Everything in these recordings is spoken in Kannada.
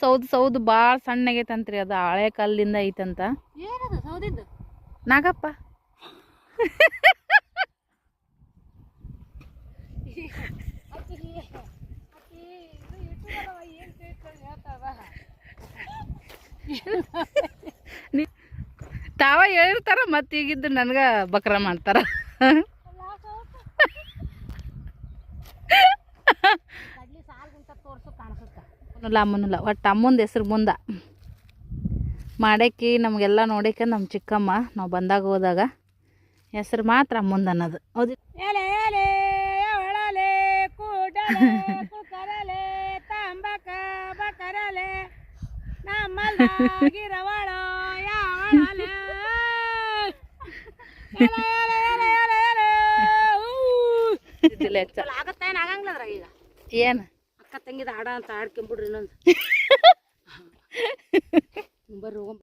ಸೌದು ಭಾಳ ಸಣ್ಣಗೈತಂತ್ರಿ. ಅದು ಹಳೆ ಕಲ್ಲಿಂದ ಐತಂತ. ಏನದು ಸೌದಿದ್ದು? ನಾಗಪ್ಪ. ತಾವ ಹೇಳಿರ್ತಾರ ಮತ್ತೆ ಈಗಿದ್ದು ನನಗ ಬಕ್ರ ಮಾಡ್ತಾರ. ಅಮ್ಮನಲ್ಲ ಒಟ್ಟು ಅಮ್ಮಂದು ಹೆಸ್ರು ಮುಂದ ಮಾಡಕ್ಕೆ ನಮಗೆಲ್ಲ ನೋಡಕ್ಕೆ ನಮ್ಮ ಚಿಕ್ಕಮ್ಮ ನಾವು ಬಂದಾಗ ಹೋದಾಗ ಹೆಸ್ರು ಮಾತ್ರ ಅಮ್ಮಂದು ಅನ್ನೋದು. ಹೌದು. ಏನು ಅಕ್ಕ ತಂಗಿದ ಹಾಡ ಅಂತ ಹಾಡ್ಕೊಂಬಿಡ್ರಿ ಇನ್ನೊಂದು. ಬರ್ರಿ ಹೋಗ.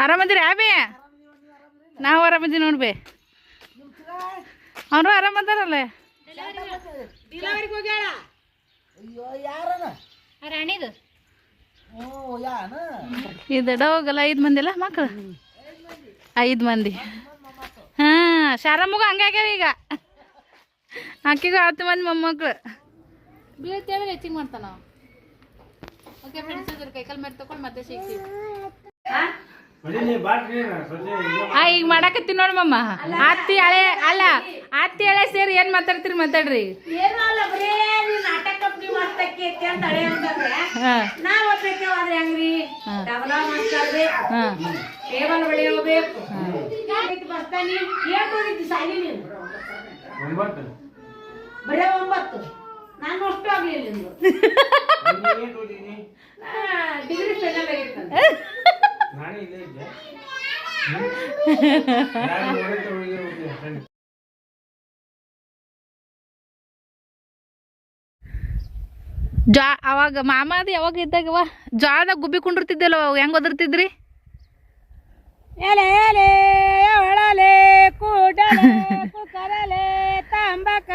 ಆರಾಮದಿರಿ ಯಾಬೇ? ನಾವು ಆರಾಮದಿ ನೋಡ್ಬೇ. ಅವರು ಆರಾಮದಾರಲ್ಲ? ಇದು ಹೋಗಲ್ಲ 5 ಮಂದಿ ಅಲ್ಲ ಮಕ್ಕಳು? 5 ಮಂದಿ. ಹಾಂ, ಶಾರಮ್ಮಗೂ ಹಂಗಾಗ್ಯಾವ ಈಗ. ಆಕಿಗೂ 10 ಮಂದಿ ಮೊಮ್ಮಕ್ಕಳು. ಬೀಳ್ತೇವೆ ಹೆಚ್ಚಿಗೆ ಮಾಡ್ತಾನ. ಓಕೆ ಫ್ರೆಂಡ್ಸ್, ಅದ್ರ ಕೈಕಾಲು ಮೇಲೆ ತಗೊಂಡು ಮತ್ತೆ ಸಿಗ್ತೀವಿ. ಈಗ ಮಾಡಾಕತ್ತೀವಿ ನೋಡಿ ಮಮ್ಮ. ಅತ್ತಿ ಹಳೆ ಅಲ್ಲ, ಅತ್ತಿ ಹಳೆ ಸೇರಿ ಏನ್ ಮಾತಾಡ್ತೀರಿ ಮಾತಾಡ್ರಿ. ಬರೇ 9 ನಾನು ಅಷ್ಟು ಆಗ್ಲಿಲ್ಲ. ಡಿಗ್ರಿ ಫೇಲ್ ಆಗಿತ್ತು. ಅವಾಗ ಮಾಮಾದ ಯಾವಾಗ ಇದ್ದಾಗವ ಜೋಳದಾಗ ಗುಬ್ಬಿ ಕುಂಡಿರ್ತಿದ್ದಲ್ಲ, ಹೆಂಗ್ ಒದರ್ತಿದ್ರಿ? ಎಲೆ ಎಲೆ ಒಳಲೆ ಕೂಡಲೆ ಕುಕರಲೆ ತಂಬಕ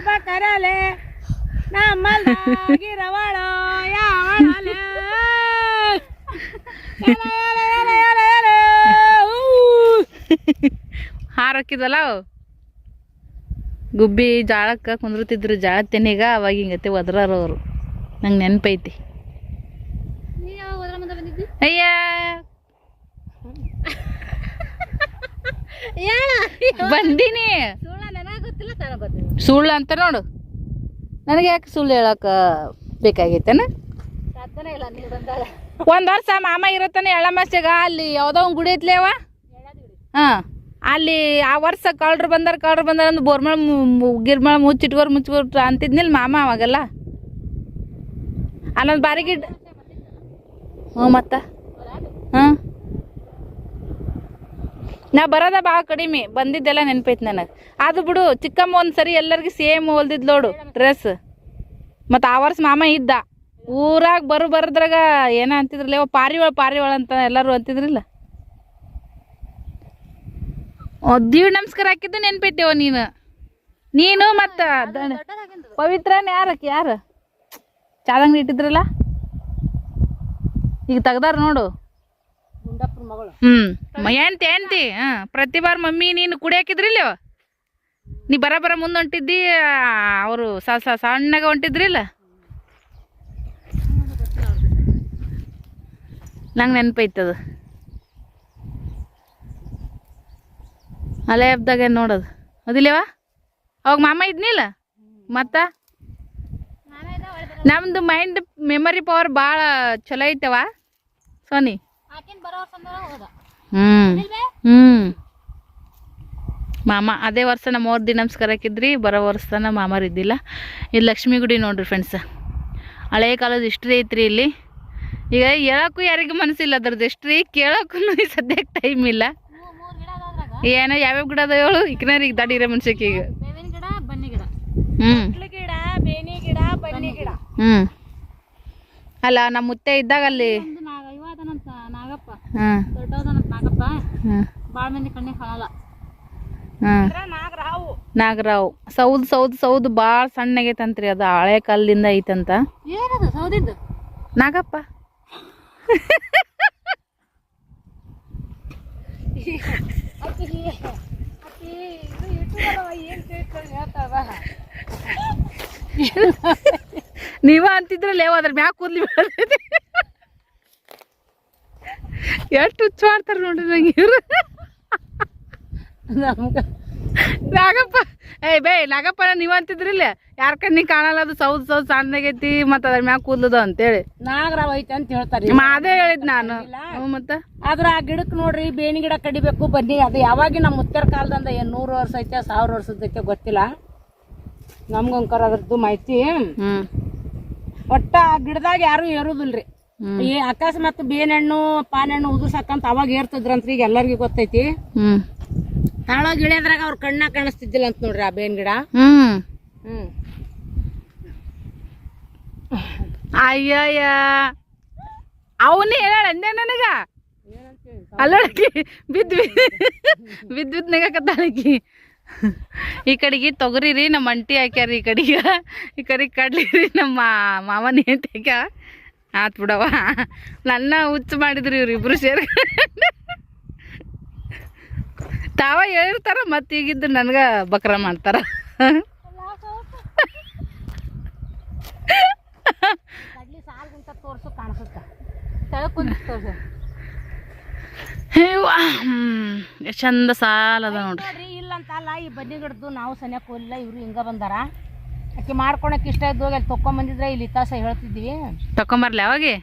ಬಕರಲೆ ನಮ್ಮಲ್ದಾಗಿರವಳ ಯಾವಳಲೆ ಹಾರಕ್ಕಿದಲ್ಲ ಗುಬ್ಬಿ ಜಾಳಕ್ಕೆ ಕುಂದ್ರತಿದ್ರು. ಜಾಳ ತೆನಿಗ ಅವಾಗ ಹಿಂಗತ್ತೆ ಒದ್ರಾರ ಅವರು. ನಂಗೆ ನೆನಪೈತಿ. ಅಯ್ಯ ಬಂದೀನಿ. ಸುಳ್ಳು ಅಂತ ನೋಡು. ನನಗೆ ಯಾಕೆ ಸುಳ್ಳು ಹೇಳಕ್ಕ ಬೇಕಾಗೈತೇನ? ಒಂದ್ ವರ್ಷ ಮಾಮ ಇರತ್ತಾನೆ ಎಳ್ಳಮಾಸ್ಯಾಗ. ಅಲ್ಲಿ ಯಾವ್ದೋ ಒಂದು ಗುಡಿ ಐತ್ಲೇವ. ಹಾಂ, ಅಲ್ಲಿ ಆ ವರ್ಷ ಕಳ್ರು ಬಂದಾರ ಅಂದ್ ಬೋರ್ಮಳ ಗಿರ್ಮಳ ಮುಚ್ಚಿಟ್ಕೊರ್ ಅಂತಿದ್ನಿಲ್ಲ ಮಾಮ ಅವಾಗೆಲ್ಲ. ಅಲ್ಲೊಂದು ಬಾರಿ ಗಿಡ್. ಹ್ಞೂ ಮತ್ತ ಹಾಂ, ನಾ ಬರೋದ ಭಾಳ ಕಡಿಮೆ. ಬಂದಿದ್ದೆಲ್ಲ ನೆನಪೈತಿ ನನಗೆ. ಅದು ಬಿಡು, ಚಿಕ್ಕಮ್ಮ ಒಂದು ಸರಿ ಎಲ್ಲರಿಗೂ ಸೇಮ್ ಹೊಲ್ದಿದ್ ನೋಡು ಡ್ರೆಸ್. ಮತ್ತು ಆ ವರ್ಷ ಮಾಮ ಇದ್ದ ಊರಾಗ ಬರದ್ರಾಗ ಏನ ಅಂತಿದ್ರಲ್ಲ, ಪಾರಿವಾಳ ಅಂತ ಎಲ್ಲರೂ ಅಂತಿದ್ರಿಲ್ಲ. ದೀವ್ ನಮಸ್ಕಾರ ಹಾಕಿದ್ದು ನೆನ್ಪೈತೇವ ನೀನು ಮತ್ತು ಪವಿತ್ರನ ಯಾರು ಚಾದಂಗಡಿ ಇಟ್ಟಿದ್ರಲ್ಲ, ಈಗ ತೆಗ್ದಾರ ನೋಡು. ಹೆಂಡ್ತಿ ಹಾಂ, ಪ್ರತಿ ಬಾರ ಮಮ್ಮಿ ನೀನು ಕುಡಿಯಾಕಿದ್ರಿಲ್ಲ. ನೀ ಬರ ಮುಂದೆ ಹೊಂಟಿದ್ದಿ, ಅವರು ಸಣ್ಣಗ ಹೊಂಟಿದ್ರಿಲ್ಲ. ನಂಗೆ ನೆನಪೈತದು. ಅಲೆ ಹಬ್ದಾಗ ನೋಡೋದು ಅದಿಲ್ಲವ. ಅವಾಗ ಮಾಮ ಇದ್ನಿಲ್ಲ. ಮತ್ತು ನಮ್ದು ಮೈಂಡ್ ಮೆಮರಿ ಪವರ್ ಭಾಳ ಚಲೋ ಐತವ ಸೋನಿ. ಮಾಮ ಅದೇ ವರ್ಷ ನಮ್ಮ 3 ದಿನ ನಮಸ್ಕಾರ ಹಾಕಿದ್ರಿ. ಬರೋ ವರ್ಷನ ಮಾಮಾರು ಇದ್ದಿಲ್ಲ. ಇದು ಲಕ್ಷ್ಮೀ ಗುಡಿ ನೋಡ್ರಿ ಫ್ರೆಂಡ್ಸ್. ಹಳೆ ಕಾಲದ ಹಿಸ್ಟ್ರಿ ಐತ್ರಿ ಇಲ್ಲಿ. ಈಗ ಹೇಳಕ್ಕೂ ಯಾರಿಗೂ ಮನಸ್ಸಿಲ್ಲ ಅದ್ರದ್ದು ಹಿಸ್ಟ್ರಿ, ಕೇಳೋಕ್ಕೂ ಸದ್ಯಕ್ಕೆ ಟೈಮ್ ಇಲ್ಲ. ಏನೋ ಯಾವ್ಯಾವ ಗಿಡ ಅದ ಹೇಳು ಇಕ್ನಾರಿಗೆ ದಾಡಿರೋ ಮನ್ಸಕ್ಕೆ ಈಗ. ಅಲ್ಲ ನಮ್ಮ ಮುತ್ತೆ ಇದ್ದಾಗ ಅಲ್ಲಿ ನಾಗಪ್ಪ ಹಾಂ ದೊಡ್ಡವದನ ನಾಗಪ್ಪ ಹಾಂ ಭಾಳ ಮಂದಿ ಕಣ್ಣಿಗೆ ಕಾಣಲ್ಲ. ಹಾಂ ನಾಗರಾವು ನಾಗರಾವ್ ಸೌದು ಭಾಳ ಸಣ್ಣಗೈತಂತ್ರಿ ಅದು ಹಳೆ ಕಾಲದಿಂದ ಐತಂತ. ಏನದು ಸೌದಿದ್ದು? ನಾಗಪ್ಪ ನೀವ ಅಂತಿದ್ರಲ್ಲ ಅದ್ರ ಮ್ಯಾಗ ಕೂದ್ಲಿ ಬೆಳೆದೈತಿ. ಎಷ್ಟು ಹುಚ್ಚ ಮಾಡ್ತಾರ ನೋಡ್ರಿ ನಂಗೆ ಇವ್ರು. ನಾಗಪ್ಪ ನಾಗಪ್ಪ ನೀವ್ ಅಂತಿದ್ರಿಲ್ಲ ಯಾರ ಕಣ್ಣಿಗೆ ಕಾಣಲ್ಲ ಅದು ಸೌದ್ ಸಣ್ಣಗೈತಿ ಮತ್ತ ಅದ್ರ ಮ್ಯಾಗ ಕೂದ್ಲದು ಅಂತೇಳಿ ನಾಗರಾವ್ ಐತೆ ಅಂತ ಹೇಳ್ತಾರೆ. ಅದೇ ಹೇಳಿದ್ ನಾನು. ಮತ್ತ ಆದ್ರ ಆ ಗಿಡಕ್ ನೋಡ್ರಿ ಬೇನಿ ಗಿಡ ಕಡಿಬೇಕು ಬನ್ನಿ. ಅದು ಯಾವಾಗ ನಮ್ಮ ಮುತ್ತರ ಕಾಲದಿಂದ 100 ವರ್ಷ ಐತೆ 1000 ವರ್ಷದೈತೆ ಗೊತ್ತಿಲ್ಲ ನಮ್ಗಂಕರ ಅದ್ರದ್ದು ಮಾಹಿತಿ. ಒಟ್ಟ ಆ ಗಿಡದಾಗ ಯಾರು ಏರುದಿಲ್ರಿ. ಈ ಅಕಸ್ಮಾತ್ ಬೇನೆಣ್ಣು ಪಾನೆಣ್ಣು ಉದುರ್ಸಕ್ಕಂತ ಅವಾಗ ಏರ್ತದ್ರಂತ್ರಿ. ಈಗ ಎಲ್ಲರಿಗೂ ಗೊತ್ತೈತಿ. ತಾಳೋಗಿ ಇಳಿಯೋದ್ರಾಗ ಅವ್ರ ಕಣ್ಣ ಕಾಣಿಸ್ತಿದ್ದಿಲ್ಲ ಅಂತ ನೋಡ್ರಿ ಆ ಬೇನ್ ಗಿಡ. ಅಯ್ಯಯ್ಯ ಅವನೇ ಹೇಳ ಅಂದೆ ನನಗ ಅಲ್ಲಡಕಿ ಬಿದ್ದು ನೆಗಕತ್ತಾಳಕಿ. ಈ ಕಡೆಗೆ ತೊಗರಿ ರೀ ನಮ್ಮ ಅಂಟಿ ಹಾಕ್ಯಾರ. ಈ ಕಡೆಗೆ ಕಡ್ಲಿ ರೀ ನಮ್ಮ ಮಾವನ ಹೆಂಡತಿ ಹಾಕ್ಯ. ಆತ್ ಬಿಡವ ನನ್ನ ಹುಚ್ಚು ಮಾಡಿದ್ರಿ ಇವ್ರಿಬ್ರು ಸೇರಿ. ತಾವ ಹೇಳಿರ್ತಾರ ಮತ್ತೆ ಈಗಿದ್ದು ನನ್ಗ ಬಕ್ರ ಮಾಡ್ತಾರ. ಎಷ್ಟು ಚಂದ ಸಾಲ ಅದ ನೋಡ್ರಿ. ಇಲ್ಲ ಅಂತ ಅಲ್ಲ ಈ ಬನ್ನಿ ಗಿಡದ್ದು ನಾವು ಸನ್ಯಾಕ ಹೋಲಿಲ್ಲ. ಇವ್ರು ಹಿಂಗ ಬಂದಾರ. ಆಕೆ ಮಾಡ್ಕೊಳಕ್ ಇಷ್ಟ ಇದ್ದು ಅಲ್ಲಿ ತೊಕೊಂಬಂದಿದ್ರೆ ಇಲ್ಲಿ ಇತಾಸ ಹೇಳ್ತಿದ್ವಿ. ತಕೊಂಬರ್ಲಿ ಅವಾಗೆ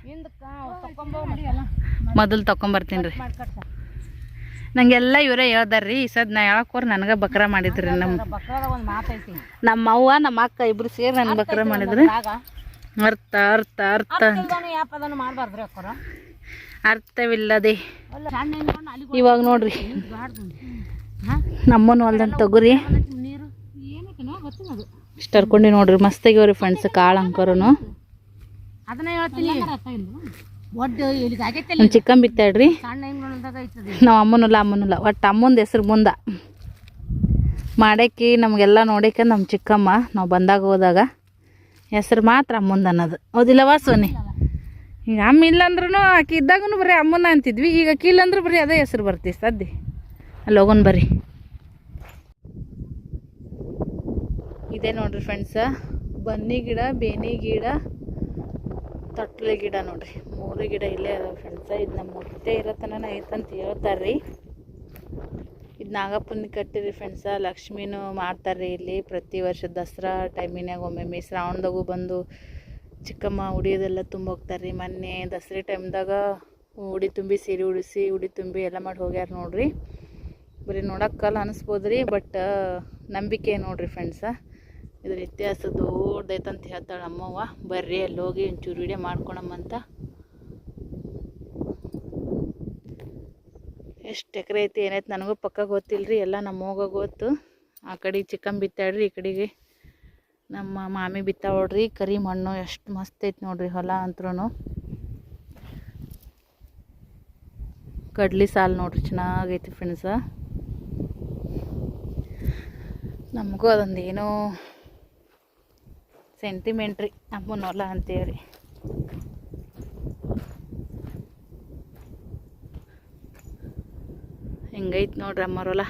ಮೊದಲು ತಕೊಂಬರ್ತೀನಿ ರೀ. ನಂಗೆಲ್ಲ ಇವರೇ ಹೇಳ್ದಾರ್ರಿ. ಈ ಸದ್ ನಾ ಹೇಳಕ್ಕೋರ್ ನನಗ ಬಕ್ರ ಮಾಡಿದ್ರಿ. ನಮ್ಮ ಅವ್ವ ನಮ್ಮ ಅಕ್ಕ ಇಬ್ರು ಸೇರಿ ನನ್ ಬಕ್ರ ಮಾಡಿದ್ರಿ. ಅರ್ಥ ಅರ್ಥ ಅರ್ಥ ಮಾಡ್ಬಾರ್ದ್ರಿ ಅಕ್ಕೋರ ಅರ್ಥವಿಲ್ಲದೆ. ಇವಾಗ ನೋಡ್ರಿ ನಮ್ಮನ್ನು ಹೊಲ್ದಂತ ತೊಗುರಿ ಇಷ್ಟ ಹರ್ಕೊಂಡಿ ನೋಡ್ರಿ. ಮಸ್ತ್ ಆಗ್ಯಾವ್ರಿ ಫ್ರೆಂಡ್ಸ್ ಕಾಳು ಅಂಕರುನು. ಅದನ್ನ ಹೇಳ್ತೀನಿ ನಮ್ಮ ಚಿಕ್ಕಮ್ಮ ಬಿತ್ತಾಡ್ರಿ. ನಾವು ಅಮ್ಮನಲ್ಲ ಒಟ್ಟು ಅಮ್ಮಂದು ಹೆಸ್ರು ಮುಂದ ಮಾಡಕ್ಕೆ ನಮಗೆಲ್ಲ ನೋಡಕ್ಕೆ ನಮ್ಮ ಚಿಕ್ಕಮ್ಮ ನಾವು ಬಂದಾಗ ಹೋದಾಗ ಹೆಸ್ರು ಮಾತ್ರ ಅಮ್ಮಂದು ಅನ್ನೋದು. ಹೌದಿಲ್ಲವಾ ಸೋನಿ? ಈಗ ಅಮ್ಮ ಇಲ್ಲಂದ್ರೂ ಆಕೆ ಇದ್ದಾಗೂ ಬರೀ ಅಮ್ಮನ ಅಂತಿದ್ವಿ. ಈಗ ಆಕೆ ಇಲ್ಲಂದ್ರೂ ಬರೀ ಅದೇ ಹೆಸ್ರು ಬರ್ತೀವಿ ಸದ್ದಿ. ಅಲ್ಲಿ ಹೋಗೋಣ ಬರ್ರಿ. ಇದೇ ನೋಡ್ರಿ ಫ್ರೆಂಡ್ಸ ಬನ್ನಿ ಗಿಡ, ಬೇನಿ ಗಿಡ, ತೊಟ್ಲೆ ಗಿಡ ನೋಡ್ರಿ. 3 ಗಿಡ ಇಲ್ಲೇ ಅದಾವ ಫ್ರೆಂಡ್ಸ. ಇದು ನಮ್ಮ ಮುತ್ತೆ ಇರತನ ಐತಂತ ಹೇಳ್ತಾರ್ರಿ. ಇದು ನಾಗಪ್ಪನ ಕಟ್ಟಿರಿ ಫ್ರೆಂಡ್ಸ. ಲಕ್ಷ್ಮೀನೂ ಮಾಡ್ತಾರ್ರಿ ಇಲ್ಲಿ ಪ್ರತಿ ವರ್ಷ ದಸರಾ ಟೈಮಿನಾಗ ಒಮ್ಮೊಮ್ಮೆ ಶ್ರಾವಣದಾಗೂ ಬಂದು ಚಿಕ್ಕಮ್ಮ ಉಡಿಯೋದೆಲ್ಲ ತುಂಬ ಹೋಗ್ತಾರ್ರಿ. ಮೊನ್ನೆ ದಸರಾ ಟೈಮ್ದಾಗ ಉಡಿ ತುಂಬಿ ಸೀರೆ ಉಡಿಸಿ ಉಡಿ ತುಂಬಿ ಎಲ್ಲ ಮಾಡಿ ಹೋಗ್ಯಾರ ನೋಡ್ರಿ. ಬರೀ ನೋಡೋಕ್ಕಲ್ಲ ಅನಿಸ್ಬೋದ್ರಿ ಬಟ್ ನಂಬಿಕೆ ನೋಡ್ರಿ ಫ್ರೆಂಡ್ಸ. ಇದ್ರ ಇತಿಹಾಸ ದೊಡ್ಡದೈತಂತ ಹೇಳ್ತಾಳೆ ಅಮ್ಮವ್ವ. ಬರ್ರಿ ಅಲ್ಲಿ ಹೋಗಿ ಒಂಚೂರು ವಿಡಿಯೋ ಮಾಡ್ಕೊಳಮ್ಮಂತ. ಎಷ್ಟು ಎಕರೆ ಐತಿ ಏನೈತೆ ನನಗೂ ಪಕ್ಕ ಗೊತ್ತಿಲ್ಲರಿ. ಎಲ್ಲ ನಮ್ಮ ಹೋಗ ಗೊತ್ತು. ಆ ಕಡೆ ಚಿಕ್ಕಮ್ಮ ಬಿತ್ತಾಡ್ರಿ, ಈ ಕಡೆಗೆ ನಮ್ಮ ಮಾಮಿ ಬಿತ್ತಾವಡ್ರಿ. ಕರಿ ಮಣ್ಣು ಎಷ್ಟು ಮಸ್ತ್ ಐತಿ ನೋಡ್ರಿ ಹೊಲ ಅಂತ್ರೂ. ಕಡ್ಲಿ ಸಾಲು ನೋಡ್ರಿ ಚೆನ್ನಾಗೈತಿ ಫ್ರೆಂಡ್ಸ. ನಮಗೂ ಅದೊಂದು ಏನೋ ಸೆಂಟಿಮೆಂಟ್ ರೀ ಅಮ್ಮನ ಹೊಲ ಅಂತೇಳಿ. ಹಿಂಗೈತಿ ನೋಡ್ರಿ ಅಮ್ಮರ ಹೊಲ.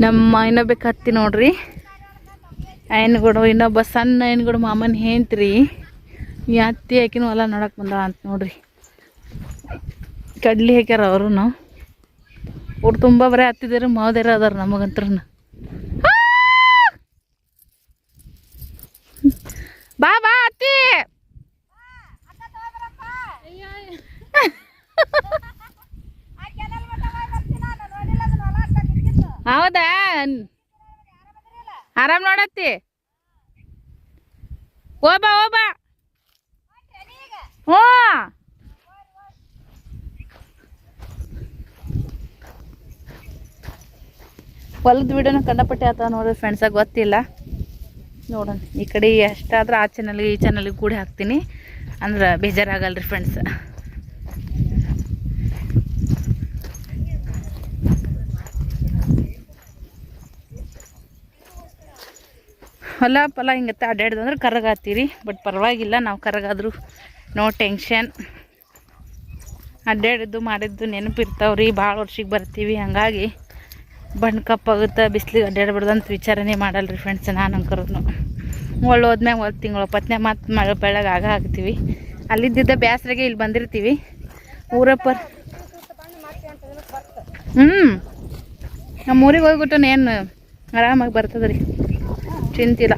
ನಮ್ಮ ಇನ್ನೊಬ್ಬ ಹತ್ತಿ ನೋಡ್ರಿ ಐನ್ಗುಡು, ಇನ್ನೊಬ್ಬ ಸಣ್ಣ ಐನ್ಗುಡು ಮಾಮನ ಹೆಂತ್ರಿ. ಈ ಹತ್ತಿ ಹಾಕಿನೂ ಹೊಲ ನೋಡಕ್ಕೆ ಬಂದ ಅಂತ ನೋಡ್ರಿ. ಕಡ್ಲಿ ಹಾಕ್ಯಾರ ಅವರು. ಅವ್ರು ತುಂಬ ಬರೀ ಹತ್ತಿದಾರ ಮಾವದೇರ ಅದಾರ ನಮಗಂತ್ರ. ಬಾ ಬಾ ಅತ್ತಿ. ಹೌದಾ? ಆರಾಮ್ ನೋಡತ್ತಿ. ಹೋಬಾ ಹೋಬಾ. ಹ್ಞೂ ಹೊಲದ ವಿಡಿಯೋನ ಕಂಡಪಟ್ಟೆ ಆತ ನೋಡ್ರಿ ಫ್ರೆಂಡ್ಸಾಗ ಗೊತ್ತಿಲ್ಲ. ನೋಡೋಣ ಈ ಕಡೆ ಎಷ್ಟಾದ್ರೆ ಆ ಚಾನಲ್ಗೆ ಈ ಚಾನಲ್ಗೆ ಕೂಡಿ ಹಾಕ್ತೀನಿ ಅಂದ್ರೆ ಬೇಜಾರಾಗಲ್ರಿ ಫ್ರೆಂಡ್ಸ್. ಹೊಲ ಪಲ ಹಿಂಗತ್ತೆ ಅಡ್ಡಾಡ್ದಂದ್ರೆ ಕರಗಾತೀರಿ. ಬಟ್ ಪರವಾಗಿಲ್ಲ, ನಾವು ಕರಗಾದ್ರು ನೋ ಟೆನ್ಷನ್. ಅಡ್ಡಾಡಿದ್ದು ಮಾಡಿದ್ದು ನೆನಪಿರ್ತಾವ್ರಿ, ಭಾಳ ವರ್ಷಕ್ಕೆ ಬರ್ತೀವಿ. ಹಾಗಾಗಿ ಬಣ್ಣ ಕಪ್ಪಾಗುತ್ತೆ, ಬಿಸಿಲಿಗೆ ಅಡ್ಡಾಡ್ಬಾರ್ದು ಅಂತ ವಿಚಾರನೇ ಮಾಡಲ್ರಿ ಫ್ರೆಂಡ್ಸ್. ನಾನು ಅಂಕರನು ಒಳ್ಳೆ ಹೋದ್ಮ್ಯಾಗ 1 ತಿಂಗಳು ಪತ್ನೆ ಮತ್ತು ಮಳೆ ಬೆಳಗ್ಗೆ ಆಗ್ತೀವಿ. ಅಲ್ಲಿದ್ದಿದ್ದ ಬ್ಯಾಸ್ರಾಗೆ ಇಲ್ಲಿ ಬಂದಿರ್ತೀವಿ ಊರಪ್ಪ. ನಮ್ಮ ಊರಿಗೆ ಹೋಗ್ಬಿಟ್ಟು ಏನು ಆರಾಮಾಗಿ ಬರ್ತದೆ ರೀ, ಚಿಂತಿಲ್ಲ.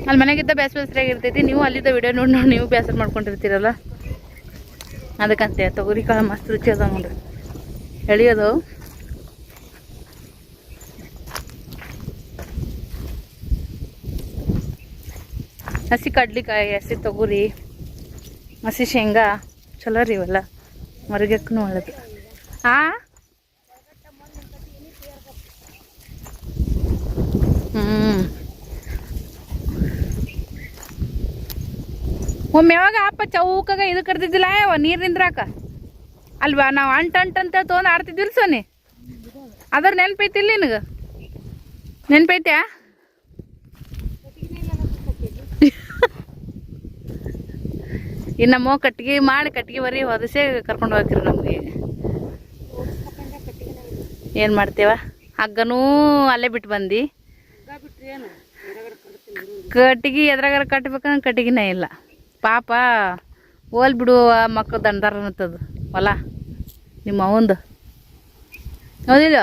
ಅಲ್ಲಿ ಮನೆಗಿದ್ದ ಬೇಸರಾಗಿರ್ತೈತಿ. ನೀವು ಅಲ್ಲಿದ್ದ ವಿಡಿಯೋ ನೋಡಿ ನೀವು ಬೇಸರ ಮಾಡ್ಕೊಂಡಿರ್ತೀರಲ್ಲ, ಅದಕ್ಕಂತೆ. ತೊಗರಿ ಕಾಳು ಮಸ್ತ್ ರುಚಿ ಅದ ನೋಡ್ರಿ, ಎಳಿಯೋದು. ಹಸಿ ಕಡ್ಲಿಕಾಯಿ, ಹಸಿ ತೊಗರಿ, ಹಸಿ ಶೇಂಗಾ ಚಲೋ ರೀ ಇವೆಲ್ಲ, ಮರುಗಕ್ಕೂ ಒಳ್ಳೇದು. ಒಮ್ಮೆ ಯಾವಾಗ ಅಪ್ಪ ಚೌಕಾಗ ಇದು ಕರ್ತಿದ್ದಿಲ್ಲ ನೀರು ನಿಂದ್ರಾಕ ಅಲ್ವಾ, ನಾವು ಅಂಟಂತ ತೊಗೊಂಡು ಆಡ್ತಿದ್ದಿಲ್ಲ ಸೋನಿ. ಅದ್ರ ನೆನಪೈತಿಲ್ಲ ನಿನಗೆ? ನೆನಪೈತ್ಯಾ? ಇನ್ನು ನಮ್ಮ ಕಟ್ಟಿಗೆ ಮಾಡಿ ಕಟ್ಟಿಗೆ ಬರೀ ಹೊದಸೇ ಕರ್ಕೊಂಡು ಹೋಗ್ತೀರಿ ನಮಗೆ. ಏನು ಮಾಡ್ತೇವ, ಹಗ್ಗನೂ ಅಲ್ಲೇ ಬಿಟ್ಟು ಬಂದು ಕಟ್ಟಿಗೆ ಎದ್ರಾಗಾರ ಕಟ್ಬೇಕಂದ್ರೆ ಕಟ್ಟಿಗೆನೇ ಇಲ್ಲ. ಪಾಪ ಹೋಲ್ ಬಿಡುವ ಮಕ್ಕಳು ದಂಡಾರ ಅನ್ನತ್ತದು ಹೊಲ ನಿಮ್ಮ ಅವಂದು, ಹೌದಿಲ್ಲ?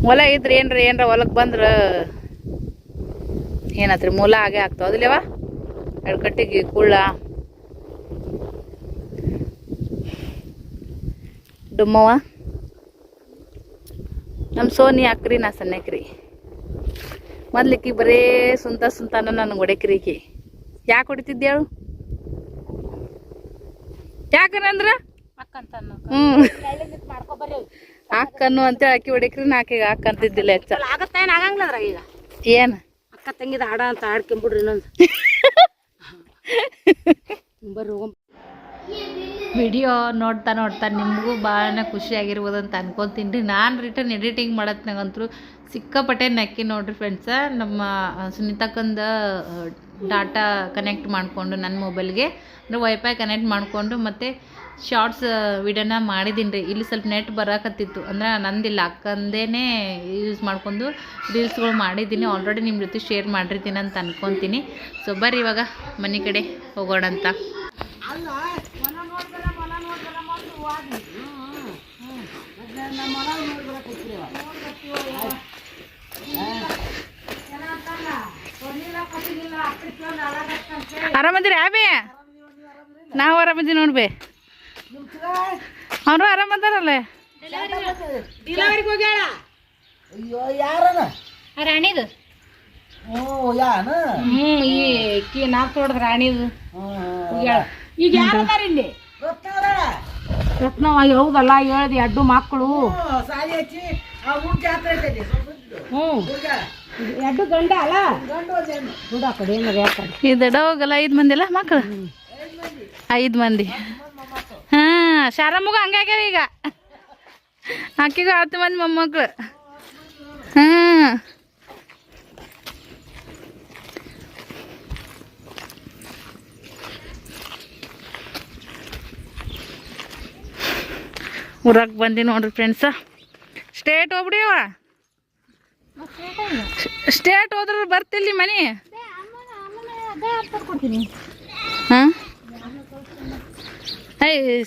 ಹೊಲ ಇದ್ರೆ ಏನ್ರ ಹೊಲಕ್ಕೆ ಬಂದ್ರೆ ಏನಾತ್ರಿ ಮೂಲ ಆಗೇ ಆಗ್ತಾವ, ಹೌದಿಲ್ಲವ? 2 ಕಟ್ಟಿಗೆ ಕುಳ್ಳ ಡುಮ್ಮವ. ನಮ್ಮ ಸೋನಿ ಅಕ್ರಿ, ನಾ ಸಣ್ಣಕ್ರಿ. ಮೊದ್ಲಿಕ್ಕಿ ಬರೇ ಸುಂತಾನ ನನಗೆ ಹೊಡೆಕ್ರಿಕಿ. ಯಾಕೆ ಹೊಡಿತಿದ್ದೆ ಹೇಳು? ಯಾಕಂದ್ರೆ ಅಕ್ಕನ್ನು ಅಂತೇಳಿ ಅಕ್ಕಿ ಹೊಡಿಕ್ರಿ, ನಾಕೀಗ ಅಕ್ಕ ಅಂತಿದ್ದಿಲ್ಲ ಹೆಚ್ಚ. ಆಗಂಗಿಲ್ಲದ್ರ ಈಗ ಏನು ಅಕ್ಕ ತಂಗಿದ ಹಾಡ ಅಂತ ಹಾಡ್ಕೊಂಬಿಡ್ರಿ ಇನ್ನೊಂದು ಬರ್ರಿ ಹೋಗ. ವಿಡಿಯೋ ನೋಡ್ತಾ ನಿಮಗೂ ಭಾಳ ಖುಷಿಯಾಗಿರ್ಬೋದು ಅಂತ ಅನ್ಕೊತೀನಿ ರೀ. ನಾನು ರಿಟರ್ನ್ ಎಡಿಟಿಂಗ್ ಮಾಡತ್ನಾಗಂತೂ ಸಿಕ್ಕಾಪಟ್ಟೆ ನಕ್ಕಿ ನೋಡ್ರಿ ಫ್ರೆಂಡ್ಸ. ನಮ್ಮ ಸುನೀತಕ್ಕಂದ ಡಾಟಾ ಕನೆಕ್ಟ್ ಮಾಡಿಕೊಂಡು ನನ್ನ ಮೊಬೈಲ್ಗೆ ಅಂದರೆ ವೈಫೈ ಕನೆಕ್ಟ್ ಮಾಡಿಕೊಂಡು ಮತ್ತು ಶಾರ್ಟ್ಸ್ ವಿಡಿಯೋನ ಮಾಡಿದ್ದೀನಿ ರೀ. ಇಲ್ಲಿ ಸ್ವಲ್ಪ ನೆಟ್ ಬರೋಕತ್ತಿತ್ತು ಅಂದ್ರೆ ನಂದಿಲ್ಲ, ಅಕ್ಕಂದೇ ಯೂಸ್ ಮಾಡ್ಕೊಂಡು ರೀಲ್ಸ್ಗಳು ಮಾಡಿದ್ದೀನಿ. ಆಲ್ರೆಡಿ ನಿಮ್ಮ ಜೊತೆ ಶೇರ್ ಮಾಡಿರ್ತೀನಿ ಅಂತ ಅನ್ಕೊತೀನಿ. ಸೊ ಬರ್ರಿ ಇವಾಗ ಮನೆ ಕಡೆ ಹೋಗೋಣ ಅಂತ. ಆರಾಮದಿರಿ ಆಬಿ? ನಾವು ಆರಾಮದೀವಿ ನೋಡ್ಬೇ. ಅವರು ಆರಾಮದಾರಲ್ಲ? ರಾಣಿದು ನಾಲ್ಕು ತೋಟದ ರಾಣಿದು ಈಗ ಯಾರದಾರ ಇಲ್ಲಿ? ರತ್ನವ ಹೌದಲ್ಲ, ಹೇಳ್ದಿ 2 ಮಕ್ಕಳು. 2 ಗಂಡ ಅಲ್ಲ, ದುಡ್ಡ ಕಡೆ ಈ ದಡ ಹೋಗಲ್ಲ. 5 ಮಂದಿ ಅಲ್ಲ ಮಕ್ಕಳು? 5 ಮಂದಿ. ಹಾಂ, ಶಾರಮ್ಮಗೂ ಹಂಗಾಗ್ಯಾವ ಈಗ. ಆಕೆಗೂ 10 ಮಂದಿ ಮೊಮ್ಮಕ್ಕಳು. ಹಾಂ, ಊರಾಗ ಬಂದಿ ನೋಡ್ರಿ ಫ್ರೆಂಡ್ಸ. ಸ್ಟೇಟ್ ಹೋಗ್ಬಿಡಿಯವ, ಸ್ಟೇಟ್ ಹೋದ್ರೆ ಬರ್ತಿಲ್ಲಿ ಮನೆ. ಹಾಂ,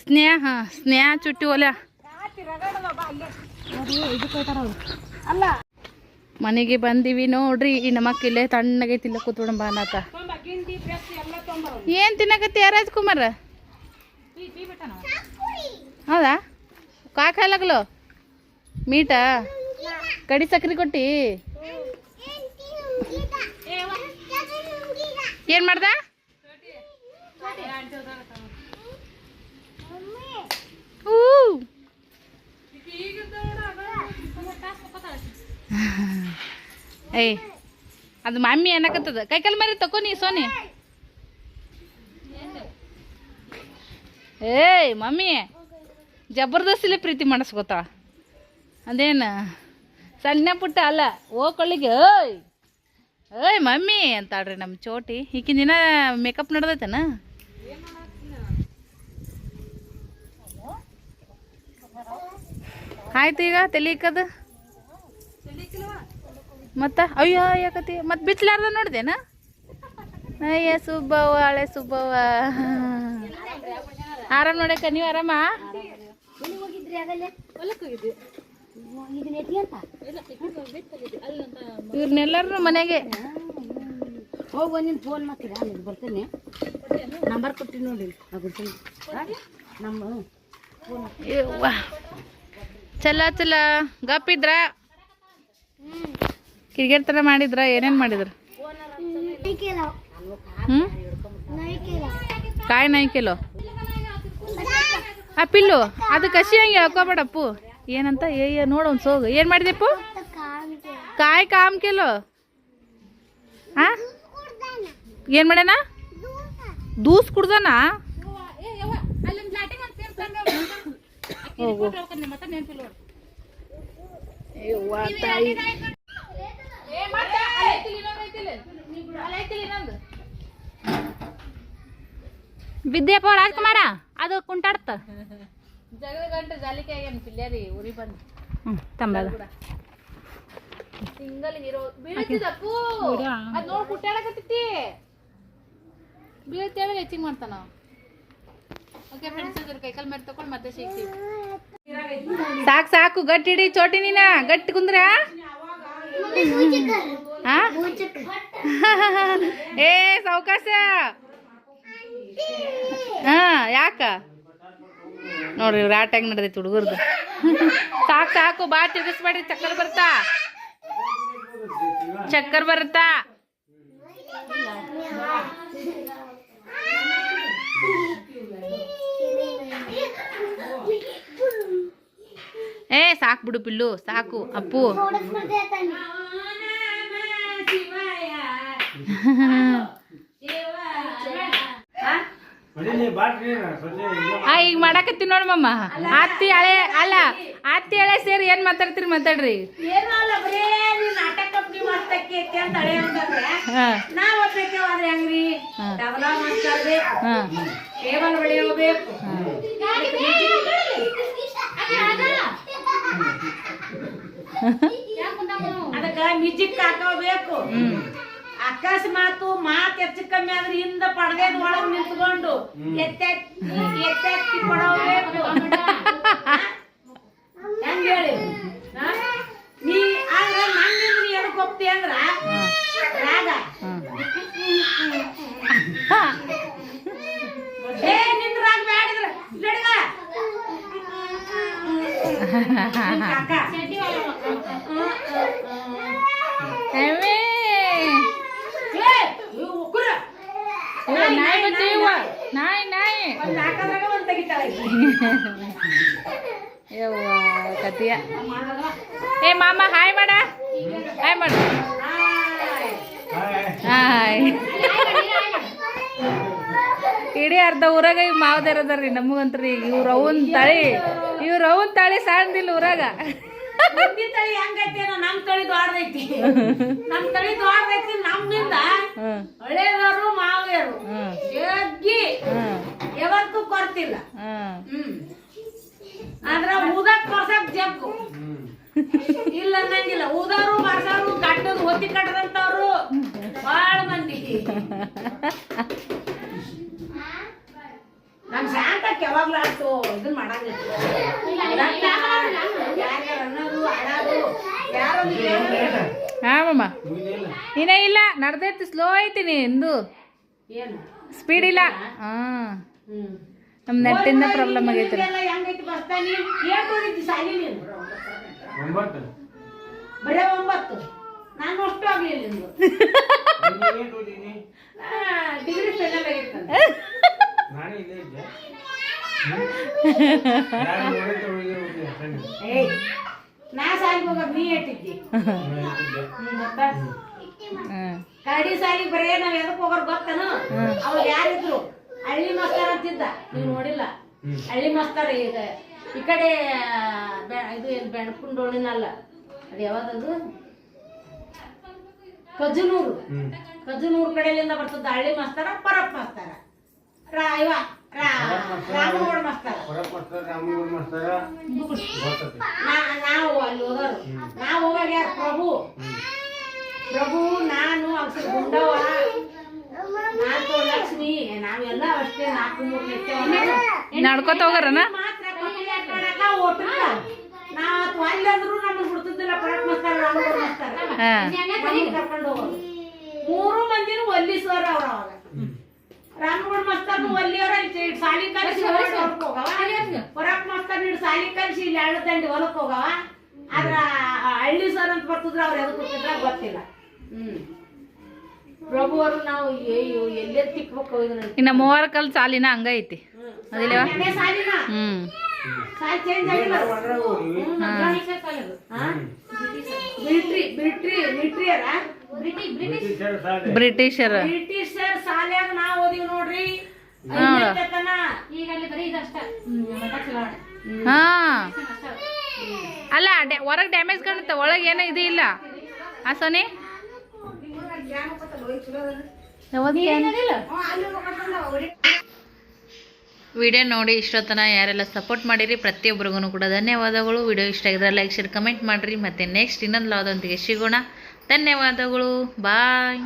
ಸ್ನೇಹ ಚುಟ್ಟಿ ಒಲ ಮನೆಗೆ ಬಂದೀವಿ ನೋಡ್ರಿ. ನಮ್ಮಕ್ಕ ಇಲ್ಲೇ ತಣ್ಣಗೈತಿ, ಇಲ್ಲ ಕೂತ್ಬಿಡ ಬಾನಾತ. ಏನು ತಿನ್ನಕತ್ತಿ ರಾಜ್ಕುಮಾರ್? ಹೌದಾ? ಕಾಕಾಗ್ಲೋ ಮೀಟ ಕಡಿ ಸಕ್ರೆ ಕೊಟ್ಟಿ? ಏನು ಮಾಡ್ದ? ಏಯ್ ಅದು ಮಮ್ಮಿ ಅನ್ನಕತ್ತದ. ಕೈಕಾಲು ಮರಿ ತಕೋ ನೀ ಸೋನಿ. ಏಯ್ ಮಮ್ಮಿ ಜಬರ್ದಸ್ತಿಲೆ ಪ್ರೀತಿ ಮಾಡಿಸ್ಕೊತಾಳ. ಅದೇನು ಸಣ್ಣ ಪುಟ್ಟ ಅಲ್ಲ. ಕೊಳ್ಳಿಗೆ ಏಯ್ ಏಯ್ ಮಮ್ಮಿ ಅಂತಾಳ್ರಿ ನಮ್ಮ ಚೋಟಿ. ಈಕಿನ ದಿನ ಮೇಕಪ್ ನಡೆದೈತನ? ಆಯ್ತು ಈಗ ತೆಲಿಕದ ಮತ್ತು ಅಯ್ಯೋ ಯಾಕತಿ ಮತ್ತು ಬಿಚ್ಚಲಾರ್ದ ನೋಡ್ದೇನ? ಅಯ್ಯ ಸುಬ್ಬವ್ವ ಹಳೆ ಸುಬ್ಬವ್ವ ಆರಾಮ್ ನೋಡಕ್ಕ. ನೀವು ಆರಾಮ? ಇವ್ರನ್ನೆಲ್ಲರೂ ಮನೆಗೆ ಹೋಗಿ ಒಂದಿನ ಫೋನ್ ಮಾಡ್ತೀರಾ? ಅಲ್ಲಿ ಬರ್ತೇನೆ, ನಂಬರ್ ಕೊಟ್ಟು ನೋಡಿ ಬರ್ತೀನಿ. ನಮ್ಮ ಚಲ ಚಲ ಗಪ್ಪಿದ್ರ ಕಿರ್ಗೆರ್ತನ ಮಾಡಿದ್ರ? ಏನೇನು ಮಾಡಿದ್ರು? ಹ್ಞೂ ಕಾಯಿ ನಾಯಿ ಕಿಲೋ ಆ ಪಿಲ್ಲು ಅದು ಕಸಿ ಹಂಗೆ ಹೇಳ್ಕೊಬೇಡಪ್ಪು. ಏನಂತ ಏಯ್ಯ ನೋಡು ಒಂದು ಸೋಗು. ಏನು ಮಾಡಿದೆಪ್ಪು? ಕಾಯಿ ಕಾಮ್ ಕಿಲೋ. ಹಾಂ ಏನು ಮಾಡ್ಯಾನ? ದೂಸ್ ಕುಡ್ದಾನ? ಬಿದ್ದೆಪ್ಪ ರಾಜ್ಕುಮಾರ ಅದು ಕುಂಟಾಡ್ತ ಜಗಳ ಗಂಟೆ ಜಾಲಿಕೆ ಆಗ್ಯಾನ ಪಿಲ್ಯಾರಿ ಉರಿ ಬಂದು. ತಂಬ ಸಿಂಗಲ್ ಹೀರೋ ಬೀಳ್ತಿದಪ್ಪು. ಅದು ನೋಡಿ ಕುಟ್ಟಾಡಕತ್ತೈತಿ. ಬೀಳ್ತೇವೆ ಹೆಚ್ಚಿಗೆ ಮಾಡ್ತಾನ. ಓಕೆ ಫ್ರೆಂಡ್ಸ್, ಅದ್ರ ಕೈಕಾಲು ಮೇಲೆ ತಗೊಂಡು ಮತ್ತೆ ಸಿಗ್ತೀವಿ. ಸಾಕು ಸಾಕು ಗಟ್ಟಿ ಹಿಡಿ ಚೋಟಿ. ನೀನ ಗಟ್ಟಿ ಕುಂದ್ರ. ಏ ಸಾವಕಾಶ. ಯಾಕ ನೋಡ್ರಿ ಇವ್ರ ಆಟ ಹೆಂಗ್ ನಡೆದೈತಿ ಹುಡುಗರ್ದು. ಸಾಕು ಸಾಕು ಬಾ ತಿರ್ಗಿಸ್ಬೇಡ್ರಿ. ಚಕ್ಕರ್ ಬರ್ತಾ ಚಕ್ಕರ್ ಬರುತ್ತಾ. ಏ ಸಾಕು ಬಿಡು ಪಿಲ್ಲು ಸಾಕು. ಅಪ್ಪು ಈಗ ಮಾಡಕತ್ತೀನಿ ನೋಡಿ ಮಮ್ಮ. ಅತ್ತಿ ಹಳೆ ಅಲ್ಲ ಅತ್ತಿ ಹಳೆ ಸೇರಿ ಏನ್ ಮಾತಾಡ್ತೀರಿ ಮಾತಾಡ್ರಿ. ಅದಕ್ಕ ಮ್ಯೂಸಿಕ್ ಹಾಕೋಬೇಕು. ಅಕಸ್ಮಾತ್ ಮಾತು ಹೆಚ್ಚು ಕಮ್ಮಿ ಆದ್ರೆ ಹಿಂದ ಪಡದೇದ ಒಳಗ್ ನಿಂತ್ಕೊಂಡು ಎತ್ತೆತ್ತಿ ಕೊಡಬೇಕು. ಹೆಂಗ ಹೇಳಿ? ನೀ ಆದ್ರೆ ನನ್ನಿಂದ ನೀ ಎದಕ್ ಹೋಗ್ತಿ ಅಂದ್ರ ರಾಗ ನಿಂದ ರಾಗ ಬ್ಯಾಡಿದ್ರ ನಡ್ಗ ನಾಯಿ ನಾಯಿ ಕತಿಯ. ಏ ಮಾಮ ಹಾಯ್ ಮಾಡ. ಹಾಯ್ ಮಾಡ. ಹಾಯ್. ಇಡೀ ಅರ್ಧ ಊರಾಗ ಈಗ ಮಾವದೇರದಾರ್ರಿ ನಮಗಂತ್ರಿ. ಇವ್ರ ಅವನ್ ತಳಿ ಸಣ್ಣದಿಲ್ಲ ಊರಾಗ. ತಳಿ ಹೆಂಗೈತಿ? ನಮ್ ತಳಿ ದೊಡ್ಡದೈತಿ. ನಮ್ ತಳಿ ದೊಡ್ಡದೈತಿ. ನಮ್ಮಿಂದ ಹಳೇದವರು ಮಾವೇರು ಜಗ್ಗಿ ಯಾವತ್ತೂ ಕೊರ್ತಿಲ್ಲ. ಆದ್ರ ಊದಕ್ ಕೊರ್ಸಕ್ ಜಗ್ಗು ಇಲ್ಲ ಅನ್ನಂಗಿಲ್ಲ. ಊದವರು ಬರ್ಸವ್ರು ಗಡ್ಡದು ಹೊತ್ತಿ ಕಟ್ಟದಂತವ್ರು ಬಾಳ ಮಂದಿ. ನಮ್ ಶಾಂತಕ್ಕೆ ಯಾವಾಗ್ಲೂ ಅಷ್ಟು ಇದನ್ ಮಾಡಂಗಿಲ್ಲ. ಹಾ ಮಮ್ಮ ಇನ್ನ ಇಲ್ಲ ನಡ್ದೈತಿ. ಸ್ಲೋ ಐತಿ ಎಂದು ಸ್ಪೀಡ್ ಇಲ್ಲ. ನಮ್ ನೆಟ್ಟಿಂದ ಪ್ರಾಬ್ಲಮ್ ಆಗೈತಿ. ಬರೇ 9 ನಾನು ಅಷ್ಟು ಆಗ್ಲಿಲ್ಲ ನಿಮ್ದು ಡಿಗ್ರಿ ಫೈನಲ್ ಆಗಿತ್ತು ಏಯ್ ನಾ ಸಾಲಿಗೆ ಹೋಗೋದು ನೀ ಇಟ್ಟಿದ್ದಿ ಕರಡಿ ಸಾಲಿಗೆ ಬರೇ ನಾವ್ ಎದಕ್ ಹೋಗೋರು ಗೊತ್ತೇನು ಅವಾಗ ಯಾರಿದ್ರು ಹಳ್ಳಿ ಮಾಸ್ತರ್ ಅಂತಿದ್ದ ನೀವು ನೋಡಿಲ್ಲ ಹಳ್ಳಿ ಮಾಸ್ತರ್ ಈಗ ಈ ಕಡೆ ಇದು ಏನು ಬೆಣಕುಂಡೋಳಿನಲ್ಲ ಅದು ಯಾವ್ದದು ಕಜನೂರು ಕಡೆಯಿಂದ ಬರ್ತದ ಹಳ್ಳಿ ಮಾಸ್ತರ ಪರಪ್ ಮಾಸ್ತರ ರಾಮನಗೌಡ ಮಾಸ್ತರ ನಾವು ಅಲ್ಲಿ ಹೋಗೋರು ನಾವು ಹೋಗಾಗ ಯಾರು ಪ್ರಭು ನಾನು ಅಕ್ಷರ ಗುಂಡವ್ವ ನಾಲ್ಕು ಲಕ್ಷ್ಮಿ ನಾವೆಲ್ಲ ಅಷ್ಟೇ 4-3 ನಡ್ಕೋತ ಹೋಗಾರನ ಮಾತ್ರ ಓಟಿಲ್ಲ ನಾವ್ ಅಲ್ಲಂದ್ರು ನಮ್ಗೆ ಬಿಡ್ತಿದ್ದಿಲ್ಲ ಪರಪ್ ಮಾಸ್ತರ ರಾಮನಗೌಡ ಮಾಸ್ತರ ಕರ್ಕೊಂಡು ಹೋಗೋರು 3 ಮಂದಿನೂ ಒಲ್ಲಿ ಸರ್ ಅವ್ರ ಅವಾಗ ರಾಮನಗೌಡ ಮಾಸ್ತರ್ ಒಲ್ಲಿಯವ್ರ ಸಾಲಿ ಕಲಿಸಿ ಹೊಲಕ್ ಹೋಗವ ಪರಪ್ ಮಾಸ್ತರ್ ನೀಡು ಸಾಲಿ ಕಲಿಸಿ ಇಲ್ಲಿ 2 ದಂಡಿ ಹೊಲಕ್ ಹೋಗವ ಆದ್ರ ಹಳ್ಳಿ ಸರ್ ಅಂತ ಬರ್ತಿದ್ರ ಅವ್ರು ಎದಕ್ ಕೊಡ್ತಿದ್ರ ಗೊತ್ತಿಲ್ಲ ಪ್ರಭು ಅವರು ನಾವು ಎಲ್ಲೇ ತಿಕ್ಬೇಕು ಇನ್ನ 3 ಕಲ್ ಸಾಲಿನ ಹಂಗ ಐತಿ ಅದಿಲ್ಲವಾ ಸಾಲಿನ ಸಾಲಿ ಚೇಂಜ್ ಆಗಿಲ್ಲ ಬ್ರಿಟಿಷರ್ ಸಾಲ್ಯಾಗ ನಾವ್ ಓದಿವ್ ನೋಡ್ರಿ ಈಗ ಅಲ್ಲಿ ಬರೀ ಇದಷ್ಟ ಹಾ ಅಲ್ಲ ಹೊರಗೆ ಡ್ಯಾಮೇಜ್ ಕಾಣುತ್ತೆ ಒಳಗೆ ಏನೋ ಇದು ಇಲ್ಲ ಆ ಸೋನಿ ವಿಡಿಯೋ ನೋಡಿ ಇಷ್ಟೊತ್ತನ ಯಾರೆಲ್ಲ ಸಪೋರ್ಟ್ ಮಾಡಿರಿ ಪ್ರತಿಯೊಬ್ಬರಿಗೂ ಕೂಡ ಧನ್ಯವಾದಗಳು. ವಿಡಿಯೋ ಇಷ್ಟ ಆಗಿದ್ರೆ ಲೈಕ್ ಶೇರ್ ಕಮೆಂಟ್ ಮಾಡಿರಿ. ಮತ್ತು ನೆಕ್ಸ್ಟ್ ಇನ್ನೊಂದು ಲಾದೊಂದಿಗೆ ಸಿಗೋಣ. ಧನ್ಯವಾದಗಳು. ಬಾಯ್.